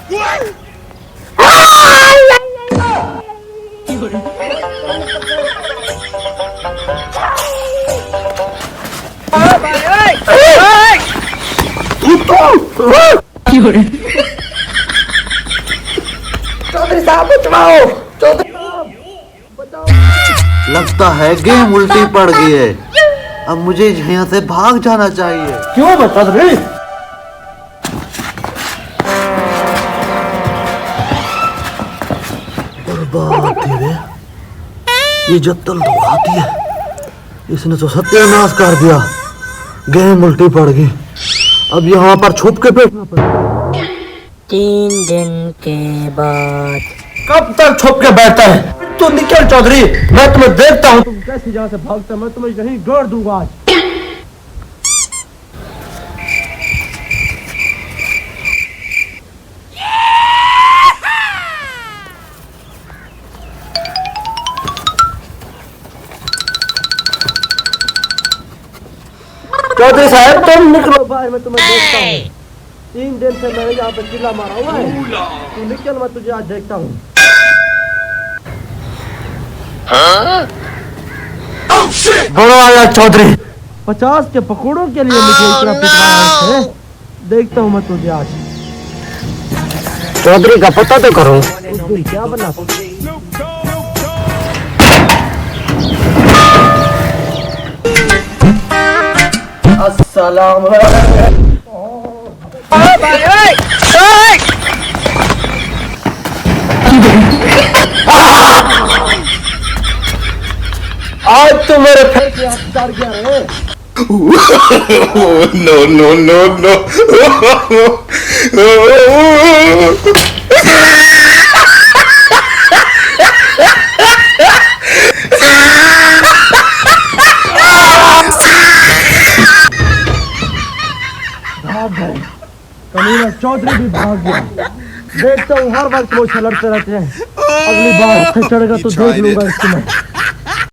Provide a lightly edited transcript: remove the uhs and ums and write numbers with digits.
चौधरी साहब बचाओ, चौधरी लगता है गेम उल्टी पड़ गई है। अब मुझे यहाँ से भाग जाना चाहिए। क्यों चौधरी? बर्बाद धीरे, ये जत्तल तो खाती है, इसने तो सत्यानाश कर दिया। गेम उल्टी पड़ गई, अब यहाँ पर छुप के बैठना पड़ेगा। 3 दिन के बाद। कब तक छुप के बैठता है? तू निकल चौधरी, मैं तुम्हें देखता हूँ तुम कैसे यहाँ से भागता है। मैं तुम्हें यहीं गाड़ दूंगा आज। चौधरी साहब तुम निकलो भाई, मैं तुम्हें देखता हूँ। 3 दिन से मैंने यहाँ पे चिल्ला मारा हुआ है। तू निकल, मैं तुझे आज देखता हूँ। बड़ो आया चौधरी। 50 के पकौड़ों के लिए मुझे इतना पिटवाया है। देखता हूँ मैं तुझे आज। चौधरी का पता तो करो। उस दिन क्या बना? अस्सलाम आज तो मेरे फिर से हफ्तार क्या रहे। No, no, no, no. भाग गए कमीना, चौधरी भी भाग गया। देखता हूँ हर वक्त वो लड़ते रहते हैं। अगली बार चढ़ेगा तो देख लूंगा इसको मैं।